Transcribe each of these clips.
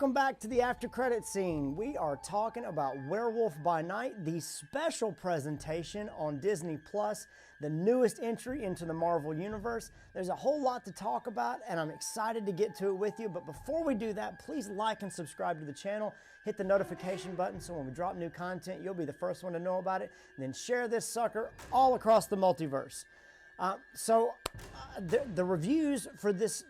Welcome back to the after credit scene. We are talking about Werewolf by Night, the special presentation on Disney Plus, the newest entry into the Marvel Universe. There's a whole lot to talk about, and I'm excited to get to it with you. But before we do that, please like and subscribe to the channel. Hit the notification button so when we drop new content, you'll be the first one to know about it. And then share this sucker all across the multiverse. The reviews for this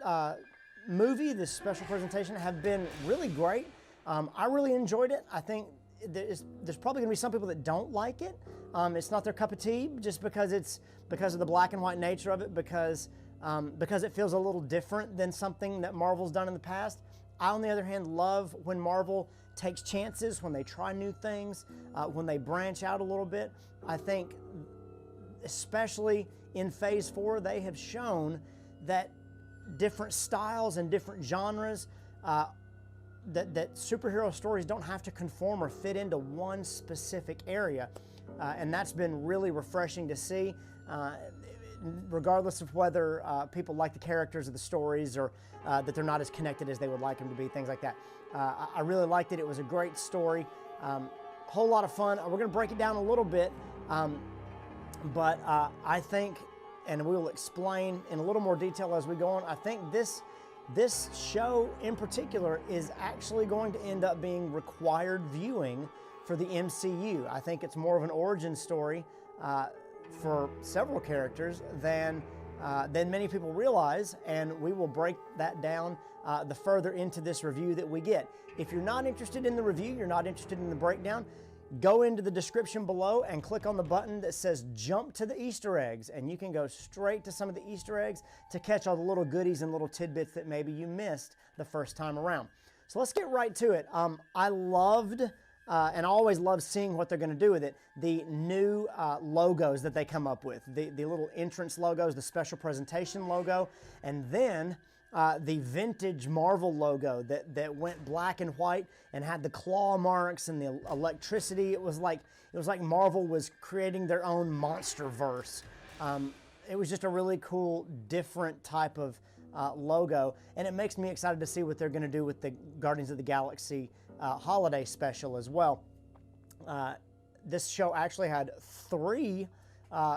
movie, this special presentation, have been really great. I really enjoyed it. I think there's probably gonna be some people that don't like it. It's not their cup of tea, just because of the black and white nature of it, because it feels a little different than something that Marvel's done in the past. I, on the other hand, love when Marvel takes chances, when they try new things, when they branch out a little bit. I think, especially in Phase 4, they have shown that different styles and different genres, that superhero stories don't have to conform or fit into one specific area. And that's been really refreshing to see, regardless of whether people like the characters of the stories or that they're not as connected as they would like them to be, things like that. I really liked it. It was a great story, whole lot of fun. We're going to break it down a little bit, but I think, and we will explain in a little more detail as we go on, I think this show in particular is actually going to end up being required viewing for the MCU. I think it's more of an origin story for several characters than many people realize, and we will break that down the further into this review that we get. If you're not interested in the review, you're not interested in the breakdown, go into the description below and click on the button that says jump to the Easter eggs, and you can go straight to some of the Easter eggs to catch all the little goodies and little tidbits that maybe you missed the first time around. So let's get right to it. I loved, and I always love seeing what they're going to do with it, the new logos that they come up with, the little entrance logos, the special presentation logo, and then the vintage Marvel logo that went black and white and had the claw marks and the electricity. It was like Marvel was creating their own monster verse. It was just a really cool, different type of logo, and it makes me excited to see what they're going to do with the Guardians of the Galaxy holiday special as well. This show actually had 3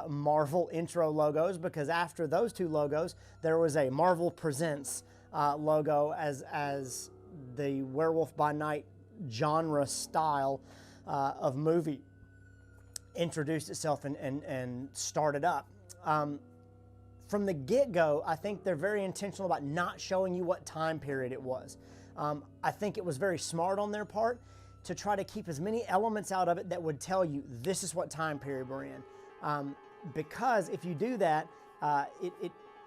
Marvel intro logos, because after those 2 logos, there was a Marvel Presents logo as the Werewolf by Night genre style of movie introduced itself and started up. From the get-go, I think they're very intentional about not showing you what time period it was. I think it was very smart on their part to try to keep as many elements out of it that would tell you this is what time period we're in. Because if you do that,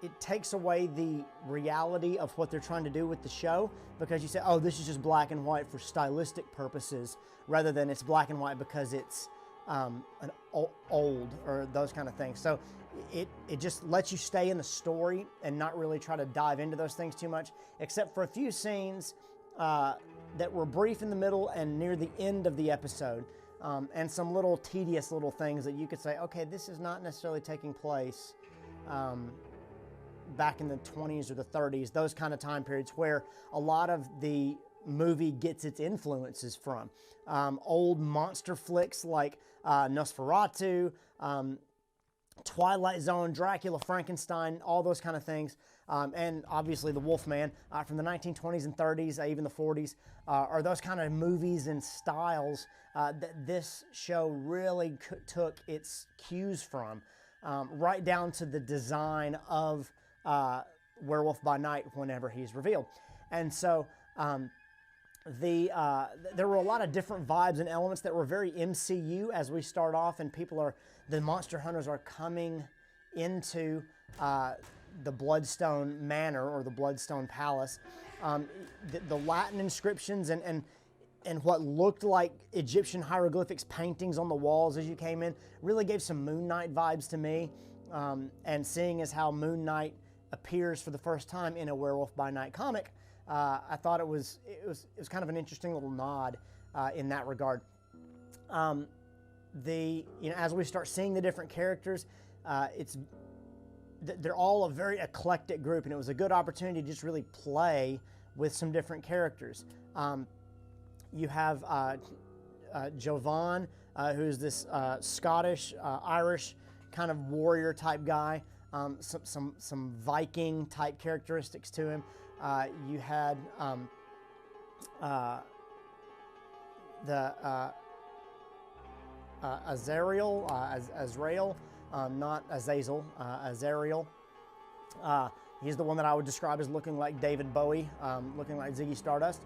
it takes away the reality of what they're trying to do with the show, because you say, oh, this is just black and white for stylistic purposes, rather than it's black and white because it's an old or those kind of things. So it just lets you stay in the story and not really try to dive into those things too much, except for a few scenes that were brief in the middle and near the end of the episode. And some little tedious little things that you could say, okay, this is not necessarily taking place back in the 20s or the 30s, those kind of time periods where a lot of the movie gets its influences from. Old monster flicks like Nosferatu, Twilight Zone, Dracula, Frankenstein, all those kind of things. And obviously the Wolfman from the 1920s and 30s, even the 40s, are those kind of movies and styles that this show really took its cues from, right down to the design of Werewolf by Night whenever he's revealed. And so there were a lot of different vibes and elements that were very MCU as we start off, and the monster hunters are coming into the Bloodstone Manor or the Bloodstone Palace. The Latin inscriptions and what looked like Egyptian hieroglyphics paintings on the walls as you came in really gave some Moon Knight vibes to me. And seeing as how Moon Knight appears for the first time in a Werewolf by Night comic, I thought it was kind of an interesting little nod in that regard. As we start seeing the different characters, they're all a very eclectic group, and it was a good opportunity to just really play with some different characters. You have Jovan, who's this Scottish, Irish kind of warrior type guy. Some Viking type characteristics to him. You had Azrael, not Azazel, Azrael. He's the one that I would describe as looking like David Bowie, looking like Ziggy Stardust.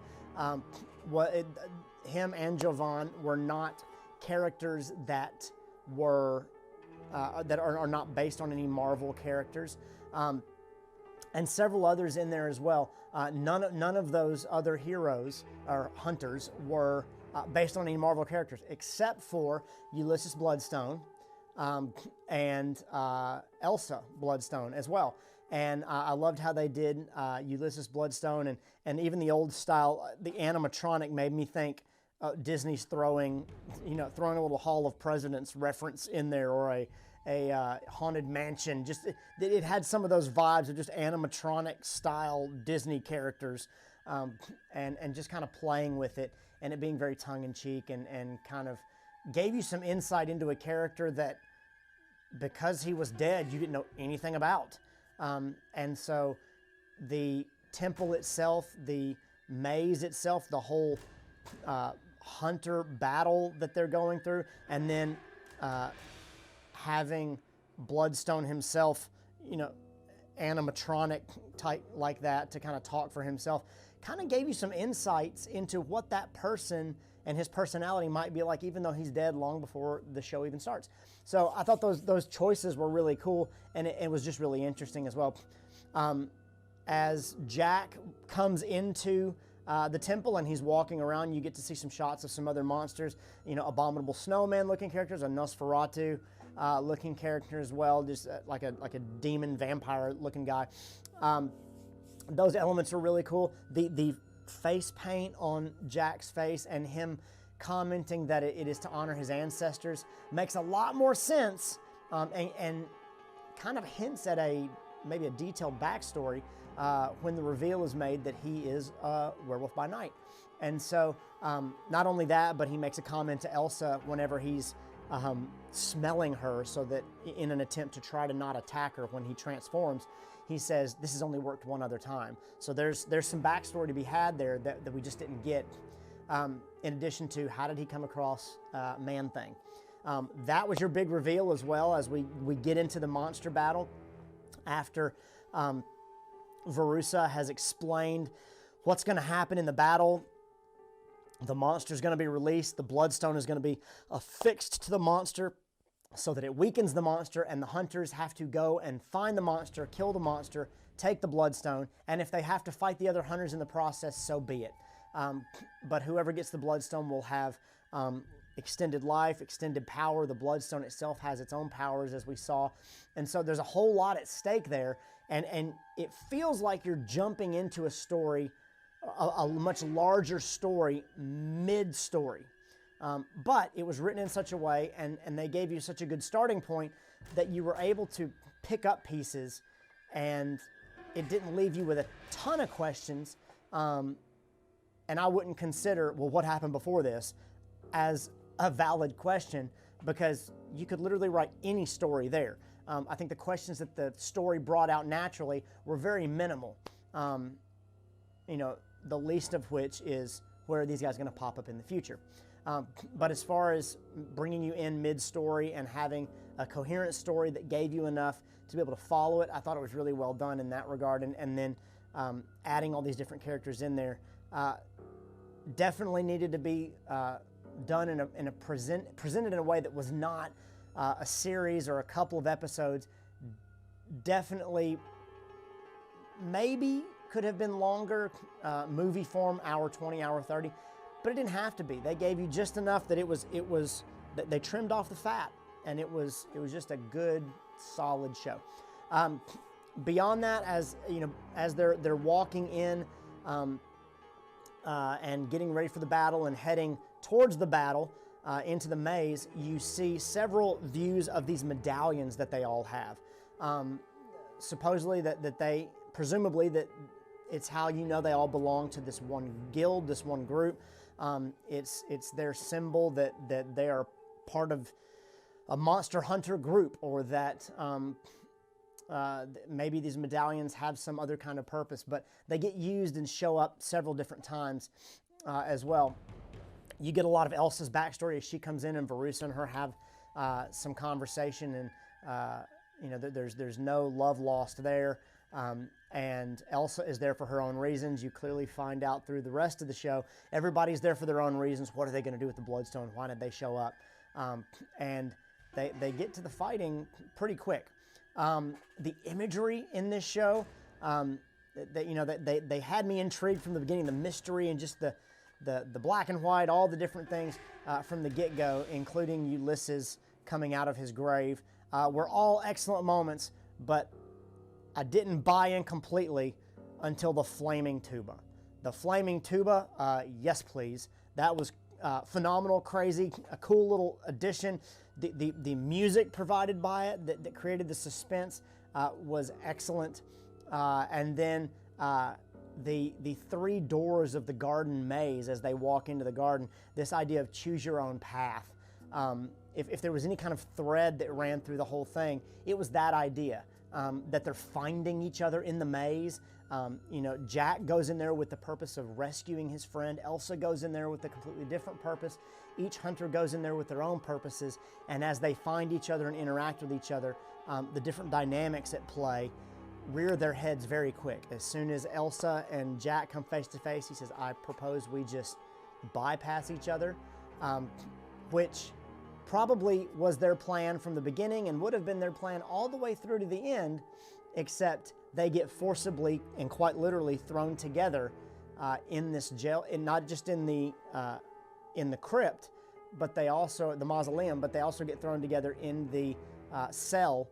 Him and Jovan were not characters that were that are not based on any Marvel characters, and several others in there as well. None of those other heroes or hunters were based on any Marvel characters, except for Ulysses Bloodstone and Elsa Bloodstone as well. And I loved how they did Ulysses Bloodstone, and even the old style, the animatronic made me think Disney's throwing a little Hall of Presidents reference in there, or a haunted mansion. Just it had some of those vibes of just animatronic style Disney characters, and just kind of playing with it, and it being very tongue-in-cheek, and kind of gave you some insight into a character that, because he was dead, you didn't know anything about. And so the temple itself, the maze itself, the whole hunter battle that they're going through, and then having Bloodstone himself, animatronic type like that, to kind of talk for himself, kind of gave you some insights into what that person and his personality might be like, even though he's dead long before the show even starts. So I thought those choices were really cool, and it was just really interesting as well. As Jack comes into the temple and he's walking around, you get to see some shots of some other monsters, abominable snowman looking characters, a Nosferatu looking character as well, just like a demon vampire looking guy. Those elements are really cool. The face paint on Jack's face and him commenting that it is to honor his ancestors makes a lot more sense, and kind of hints at maybe a detailed backstory when the reveal is made that he is a werewolf by night. And so not only that, but he makes a comment to Elsa whenever he's smelling her, so that in an attempt to try to not attack her when he transforms, he says, "This has only worked one other time." So there's some backstory to be had there that we just didn't get, in addition to how did he come across Man-Thing. That was your big reveal, as well as we get into the monster battle after Verussa has explained what's going to happen in the battle. The monster is going to be released. The Bloodstone is going to be affixed to the monster so that it weakens the monster, and the hunters have to go and find the monster, kill the monster, take the Bloodstone, and if they have to fight the other hunters in the process, so be it. But whoever gets the Bloodstone will have extended life, extended power. The Bloodstone itself has its own powers, as we saw. And so there's a whole lot at stake there, and it feels like you're jumping into a story, a much larger story, mid-story. But it was written in such a way, and they gave you such a good starting point, that you were able to pick up pieces, and it didn't leave you with a ton of questions. And I wouldn't consider, well, what happened before this, as a valid question, because you could literally write any story there. I think the questions that the story brought out naturally were very minimal. The least of which is, where are these guys going to pop up in the future? But as far as bringing you in mid-story and having a coherent story that gave you enough to be able to follow it, I thought it was really well done in that regard. And then adding all these different characters in there definitely needed to be done presented in a way that was not a series or a couple of episodes. Definitely, maybe could have been longer, movie form, hour 20, hour 30. But it didn't have to be. They gave you just enough that it was that they trimmed off the fat, and it was just a good, solid show. Beyond that, as they're walking in and getting ready for the battle and heading towards the battle into the maze, you see several views of these medallions that they all have. Presumably that it's how you know they all belong to this one guild, this one group. It's their symbol that they are part of a monster hunter group, or that maybe these medallions have some other kind of purpose, but they get used and show up several different times as well. You get a lot of Elsa's backstory as she comes in, and Verussa and her have some conversation, and you know, there's no love lost there. And Elsa is there for her own reasons. You clearly find out through the rest of the show, everybody's there for their own reasons. What are they going to do with the Bloodstone? Why did they show up? And they get to the fighting pretty quick. The imagery in this show, they had me intrigued from the beginning. The mystery and just the black and white, all the different things from the get-go, including Ulysses coming out of his grave, were all excellent moments, but I didn't buy in completely until the flaming tuba. The flaming tuba, yes please. That was phenomenal, crazy, a cool little addition. The music provided by it that created the suspense was excellent. And then the three doors of the garden maze as they walk into the garden, this idea of choose your own path. If there was any kind of thread that ran through the whole thing, it was that idea. That they're finding each other in the maze. Jack goes in there with the purpose of rescuing his friend. Elsa goes in there with a completely different purpose. Each hunter goes in there with their own purposes. And as they find each other and interact with each other, the different dynamics at play rear their heads very quick. As soon as Elsa and Jack come face to face, he says, I propose we just bypass each other, which probably was their plan from the beginning and would have been their plan all the way through to the end, except they get forcibly and quite literally thrown together in this jail, and not just in the crypt, but they also, the mausoleum, but they also get thrown together in the cell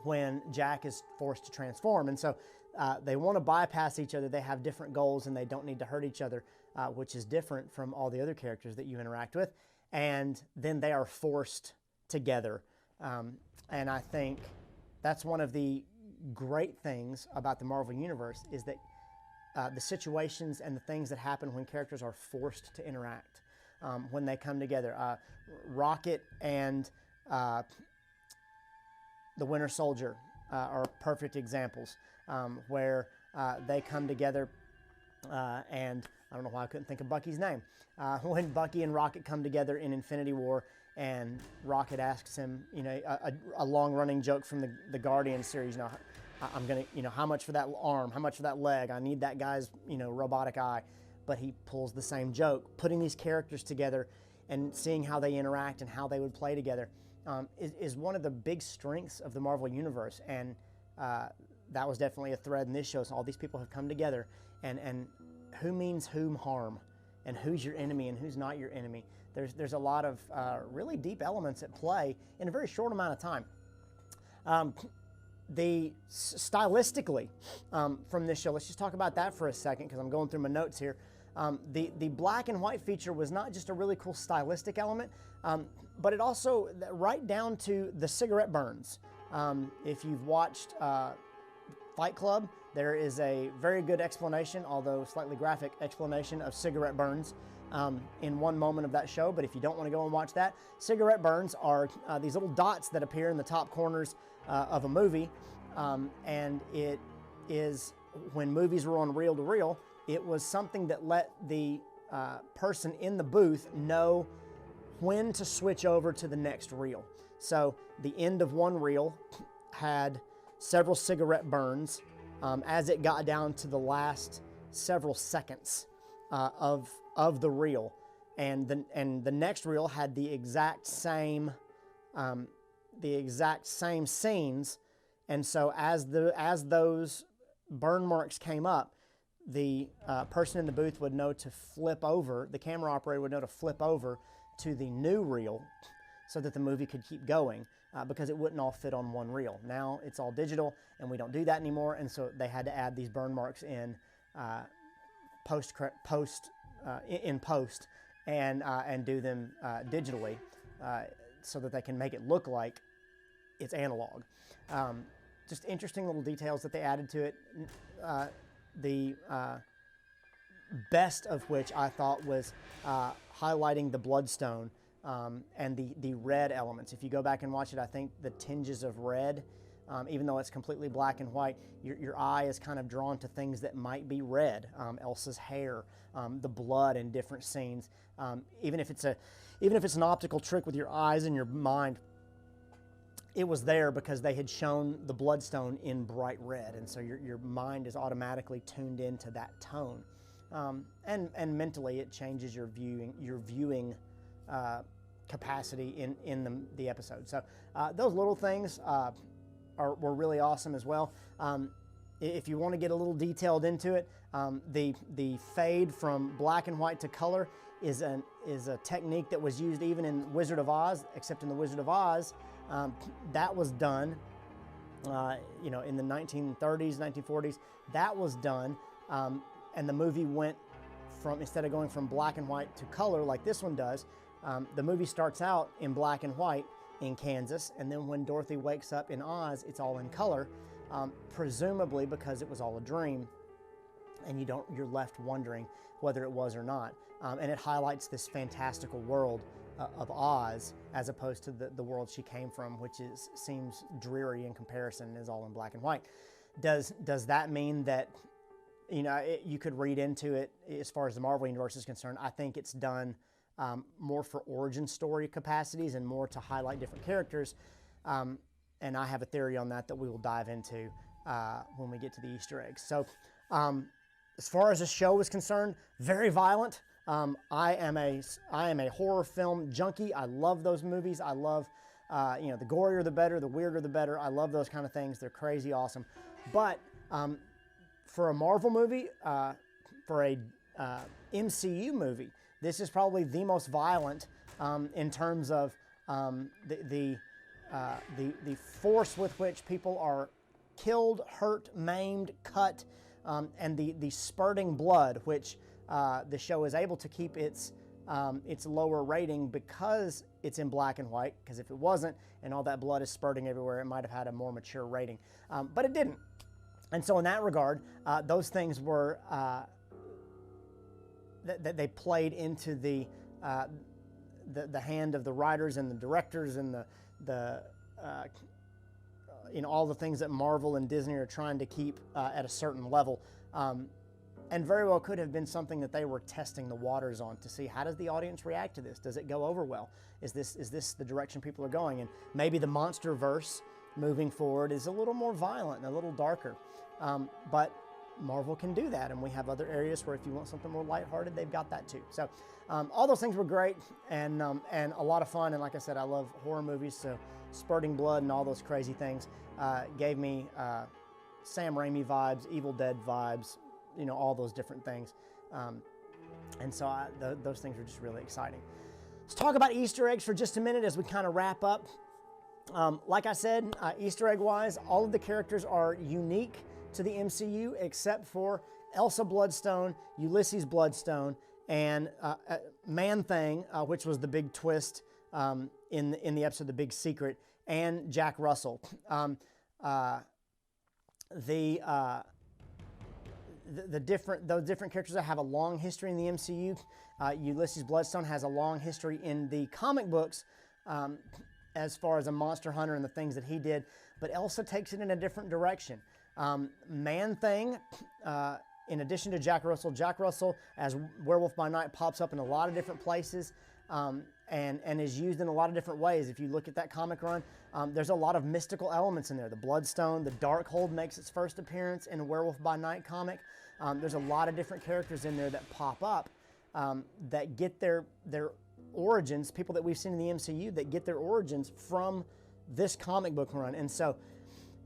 when Jack is forced to transform. And so they want to bypass each other. They have different goals and they don't need to hurt each other, which is different from all the other characters that you interact with. And then they are forced together. And I think that's one of the great things about the Marvel Universe, is that the situations and the things that happen when characters are forced to interact, when they come together. Rocket and the Winter Soldier are perfect examples where they come together, and I don't know why I couldn't think of Bucky's name. When Bucky and Rocket come together in Infinity War, and Rocket asks him, a long-running joke from the Guardian series, I'm gonna, how much for that arm, how much for that leg? I need that guy's, robotic eye. But he pulls the same joke. Putting these characters together and seeing how they interact and how they would play together is one of the big strengths of the Marvel Universe. And that was definitely a thread in this show. So all these people have come together, and who means whom harm, and who's your enemy and who's not your enemy. There's a lot of really deep elements at play in a very short amount of time. Stylistically, from this show, let's just talk about that for a second, because I'm going through my notes here. The black and white feature was not just a really cool stylistic element, but it also, right down to the cigarette burns. If you've watched Fight Club, there is a very good explanation, although slightly graphic explanation, of cigarette burns in one moment of that show. But if you don't want to go and watch that, cigarette burns are these little dots that appear in the top corners of a movie, and it is, when movies were on reel-to-reel, it was something that let the person in the booth know when to switch over to the next reel. So the end of one reel had several cigarette burns as it got down to the last several seconds of the reel, and the next reel had the exact same scenes. And so as those burn marks came up, the person in the booth would know to flip over, the camera operator would know to flip over to the new reel so that the movie could keep going, because it wouldn't all fit on one reel. Now it's all digital, and we don't do that anymore, and so they had to add these burn marks in post and do them digitally, so that they can make it look like it's analog. Just interesting little details that they added to it. the best of which I thought was highlighting the bloodstone and the red elements. If you go back and watch it, I think the tinges of red, even though it's completely black and white, your eye is kind of drawn to things that might be red. Elsa's hair, the blood in different scenes. Even if it's an optical trick with your eyes and your mind, it was there because they had shown the bloodstone in bright red, and so your mind is automatically tuned into that tone. And mentally, it changes your viewing capacity in the episode. So those little things were really awesome as well. If you want to get a little detailed into it, the fade from black and white to color is a technique that was used even in Wizard of Oz, except in the Wizard of Oz, that was done, in the 1930s, 1940s. That was done, and the movie went from, instead of going from black and white to color like this one does, the movie starts out in black and white in Kansas, and then when Dorothy wakes up in Oz, it's all in color, presumably because it was all a dream, and you're left wondering whether it was or not. And it highlights this fantastical world of Oz as opposed to the world she came from, which seems dreary in comparison and is all in black and white. Does that mean that you could read into it as far as the Marvel Universe is concerned? I think it's done more for origin story capacities and more to highlight different characters. And I have a theory on that we will dive into when we get to the Easter eggs. So as far as the show is concerned, very violent. I am a horror film junkie. I love those movies. I love, the gorier the better, the weirder the better. I love those kind of things. They're crazy awesome. But for a Marvel movie, for a MCU movie, this is probably the most violent in terms of the force with which people are killed, hurt, maimed, cut, and the spurting blood, which the show is able to keep its lower rating because it's in black and white. Because if it wasn't and all that blood is spurting everywhere, it might have had a more mature rating, but it didn't. And so in that regard, those things were that they played into the hand of the writers and the directors and all the things that Marvel and Disney are trying to keep at a certain level. And very well could have been something that they were testing the waters on to see, how does the audience react to this? Does it go over well? Is this the direction people are going? And maybe the MonsterVerse moving forward is a little more violent and a little darker. But Marvel can do that, and we have other areas where if you want something more lighthearted, they've got that too. So all those things were great and a lot of fun. And like I said, I love horror movies, so spurting blood and all those crazy things gave me Sam Raimi vibes, Evil Dead vibes, all those different things. And so those things were just really exciting. Let's talk about Easter eggs for just a minute as we kind of wrap up. Like I said, Easter egg wise, all of the characters are unique to the MCU except for Elsa Bloodstone, Ulysses Bloodstone, and Man-Thing, which was the big twist in the episode The Big Secret, and Jack Russell. Those different characters that have a long history in the MCU. Ulysses Bloodstone has a long history in the comic books as far as a monster hunter and the things that he did, but Elsa takes it in a different direction. Man-Thing, in addition to Jack Russell as Werewolf by Night pops up in a lot of different places and is used in a lot of different ways. If you look at that comic run, there's a lot of mystical elements in there. The Bloodstone, the Darkhold makes its first appearance in a Werewolf by Night comic. There's a lot of different characters in there that pop up that get their origins, people that we've seen in the MCU that get their origins from this comic book run. And so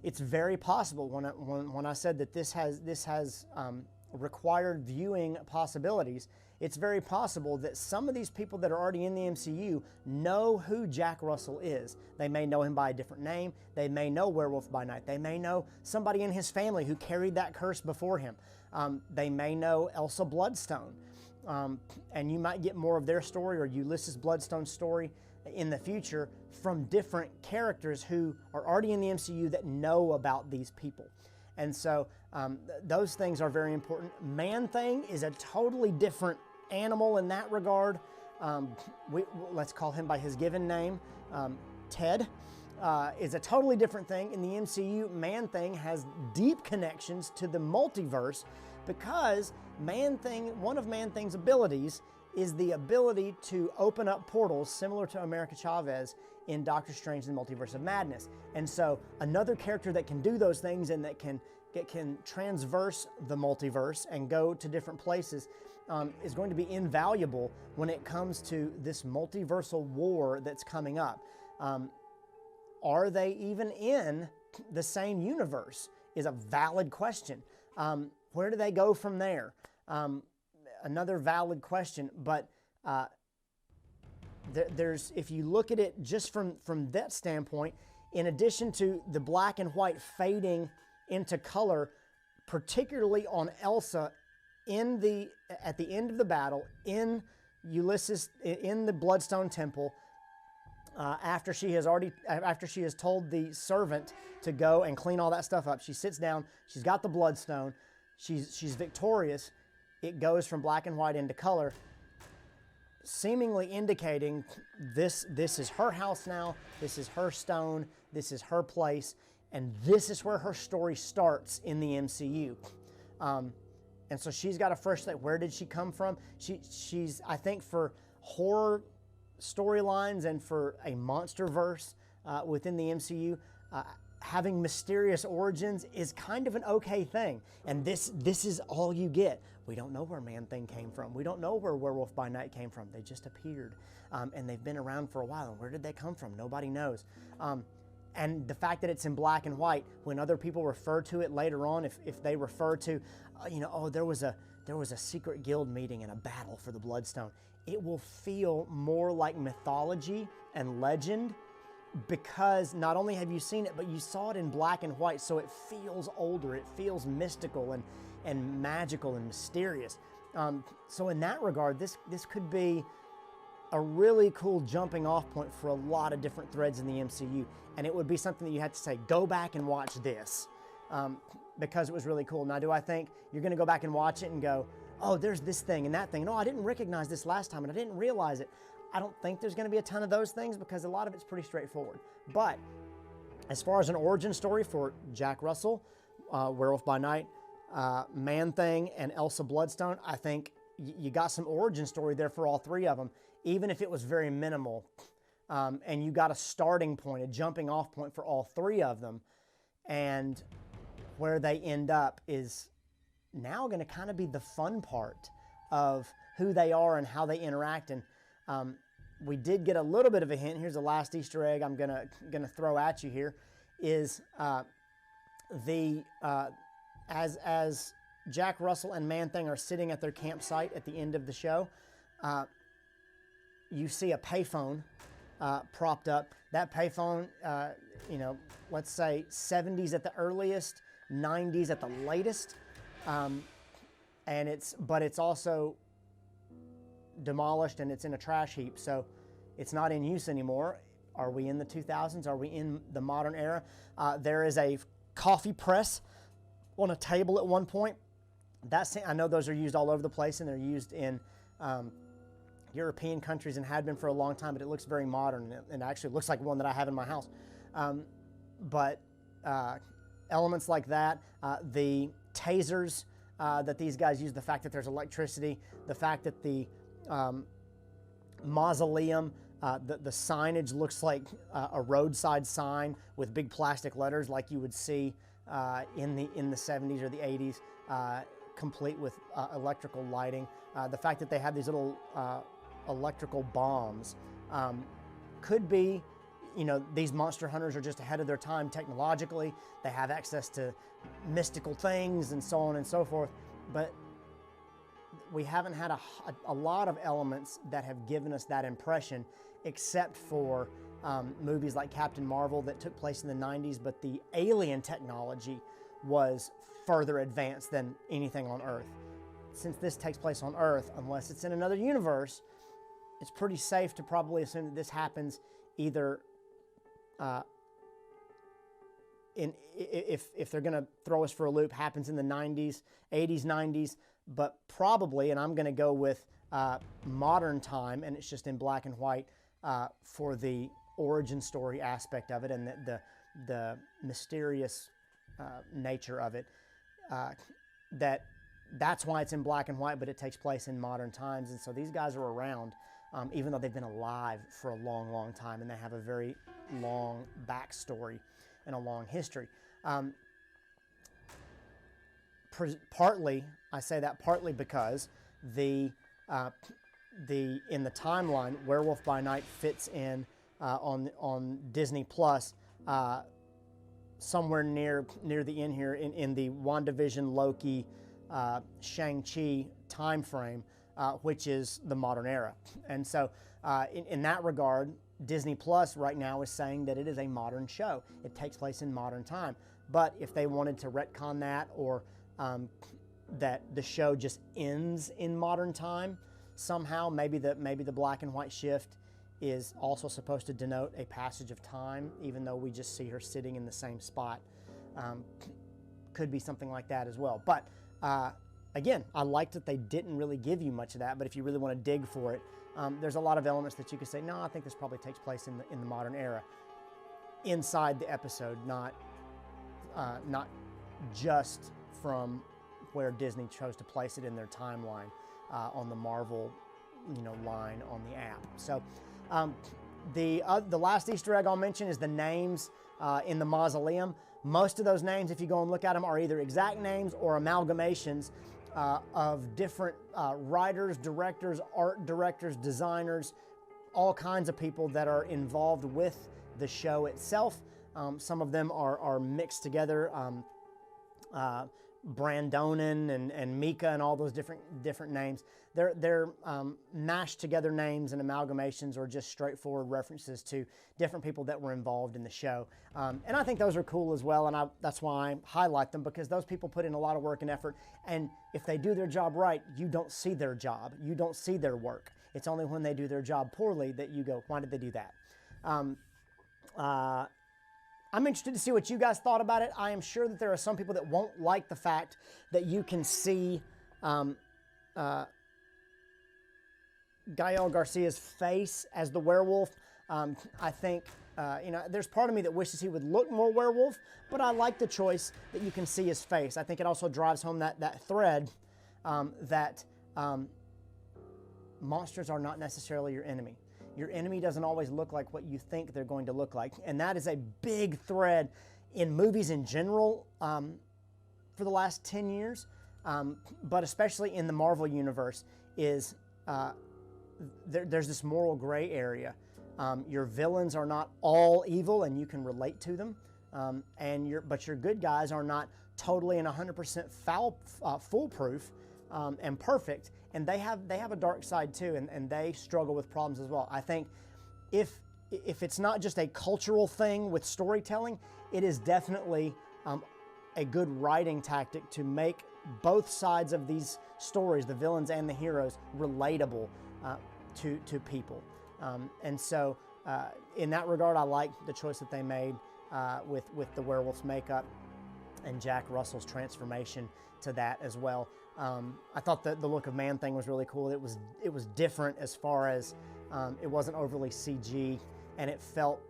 it's very possible when I said that this has required viewing possibilities, it's very possible that some of these people that are already in the MCU know who Jack Russell is. They may know him by a different name. They may know Werewolf by Night. They may know somebody in his family who carried that curse before him. They may know Elsa Bloodstone. And you might get more of their story or Ulysses Bloodstone's story in the future from different characters who are already in the MCU that know about these people. And so those things are very important. Man-Thing is a totally different animal in that regard. Let's call him by his given name. Ted is a totally different thing. In the MCU, Man-Thing has deep connections to the multiverse because one of Man-Thing's abilities is the ability to open up portals similar to America Chavez in Doctor Strange and the Multiverse of Madness. And so another character that can do those things and that can transverse the multiverse and go to different places is going to be invaluable when it comes to this multiversal war that's coming up. Are they even in the same universe is a valid question. Where do they go from there? Another valid question, but there's, if you look at it just from that standpoint, in addition to the black and white fading into color, particularly on Elsa at the end of the battle in Ulysses in the Bloodstone Temple, after she has told the servant to go and clean all that stuff up, she sits down, she's got the Bloodstone, she's victorious. It goes from black and white into color, seemingly indicating this is her house now, this is her stone, this is her place, and this is where her story starts in the MCU. And so she's got a fresh slate. Where did she come from? She's, I think, for horror storylines and for a monster verse within the MCU, having mysterious origins is kind of an okay thing. And this is all you get. We don't know where Man-Thing came from. We don't know where Werewolf by Night came from. They just appeared. And they've been around for a while. And where did they come from? Nobody knows. And the fact that it's in black and white, when other people refer to it later on, if they refer to, there was a secret guild meeting and a battle for the Bloodstone, it will feel more like mythology and legend, because not only have you seen it, but you saw it in black and white, so it feels older, it feels mystical and magical and mysterious. So in that regard, this could be a really cool jumping off point for a lot of different threads in the MCU, and it would be something that you had to say, go back and watch this, because it was really cool. Now, do I think you're going to go back and watch it and go, oh, there's this thing and that thing, no, I didn't recognize this last time and I didn't realize it? I don't think there's going to be a ton of those things because a lot of it's pretty straightforward. But as far as an origin story for Jack Russell, Werewolf by Night, Man-Thing, and Elsa Bloodstone, I think you got some origin story there for all three of them, even if it was very minimal. And you got a starting point, a jumping off point for all three of them. And where they end up is now going to kind of be the fun part of who they are and how they interact. And we did get a little bit of a hint. Here's the last Easter egg I'm gonna throw at you here, is as Jack Russell and Man-Thing are sitting at their campsite at the end of the show, you see a payphone propped up. That payphone, let's say 70s at the earliest, 90s at the latest, and it's also demolished and it's in a trash heap, so it's not in use anymore. Are we in the 2000s? Are we in the modern era? There is a coffee press on a table at one point. I know those are used all over the place, and they're used in European countries and had been for a long time, but it looks very modern, and actually looks like one that I have in my house. But elements like that, the tasers that these guys use, the fact that there's electricity, the fact that the mausoleum, the signage looks like a roadside sign with big plastic letters like you would see in the 70s or the 80s, complete with electrical lighting. The fact that they have these little electrical bombs could be, these monster hunters are just ahead of their time technologically. They have access to mystical things and so on and so forth, but we haven't had a lot of elements that have given us that impression, except for movies like Captain Marvel that took place in the 90s, but the alien technology was further advanced than anything on Earth. Since this takes place on Earth, unless it's in another universe, it's pretty safe to probably assume that this happens either if they're going to throw us for a loop, happens in the 90s, 80s, 90s, but probably, and I'm going to go with modern time, and it's just in black and white for the origin story aspect of it and the mysterious nature of it. That's why it's in black and white, but it takes place in modern times. And so these guys are around, even though they've been alive for a long, long time, and they have a very long backstory and a long history. Partly, I say that partly because in the timeline, Werewolf by Night fits in on Disney Plus somewhere near the end here in the WandaVision, Loki, Shang-Chi time frame, which is the modern era. And so in that regard, Disney Plus right now is saying that it is a modern show. It takes place in modern time. But if they wanted to retcon that, or that the show just ends in modern time somehow, maybe the black and white shift is also supposed to denote a passage of time, even though we just see her sitting in the same spot. Could be something like that as well. But again, I liked that they didn't really give you much of that, but if you really want to dig for it, there's a lot of elements that you could say, no, I think this probably takes place in the modern era, inside the episode, not just from where Disney chose to place it in their timeline on the Marvel, line on the app. So the last Easter egg I'll mention is the names in the mausoleum. Most of those names, if you go and look at them, are either exact names or amalgamations of different writers, directors, art directors, designers, all kinds of people that are involved with the show itself. Some of them are mixed together. Brandonin and Mika and all those different names. They're mashed together names and amalgamations, or just straightforward references to different people that were involved in the show. And I think those are cool as well, and that's why I highlight them, because those people put in a lot of work and effort, and if they do their job right, you don't see their job. You don't see their work. It's only when they do their job poorly that you go, why did they do that? I'm interested to see what you guys thought about it. I am sure that there are some people that won't like the fact that you can see Gael Garcia's face as the werewolf. I think, there's part of me that wishes he would look more werewolf, but I like the choice that you can see his face. I think it also drives home that thread that monsters are not necessarily your enemy. Your enemy doesn't always look like what you think they're going to look like. And that is a big thread in movies in general for the last 10 years, but especially in the Marvel universe, is there's this moral gray area. Your villains are not all evil, and you can relate to them, but your good guys are not totally and 100% foolproof and perfect. And they have a dark side too, and they struggle with problems as well. I think if it's not just a cultural thing with storytelling, it is definitely a good writing tactic to make both sides of these stories, the villains and the heroes, relatable to people. And so in that regard, I like the choice that they made with the werewolf's makeup and Jack Russell's transformation to that as well. I thought that the Look of Man thing was really cool. It was different as far as it wasn't overly CG, and it felt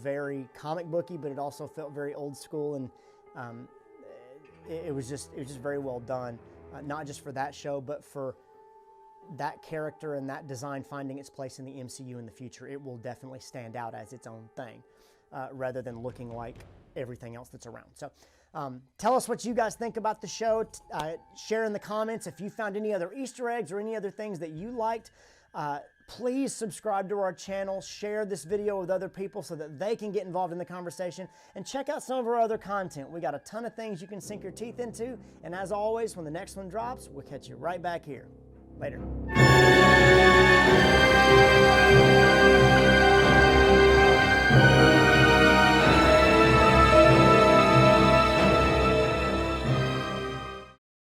very comic booky, but it also felt very old school, and it was just very well done. Not just for that show, but for that character and that design finding its place in the MCU in the future. It will definitely stand out as its own thing, rather than looking like everything else that's around. So. Tell us what you guys think about the show. Share in the comments if you found any other Easter eggs or any other things that you liked. Please subscribe to our channel. Share this video with other people so that they can get involved in the conversation. And check out some of our other content. We got a ton of things you can sink your teeth into. And as always, when the next one drops, we'll catch you right back here. Later.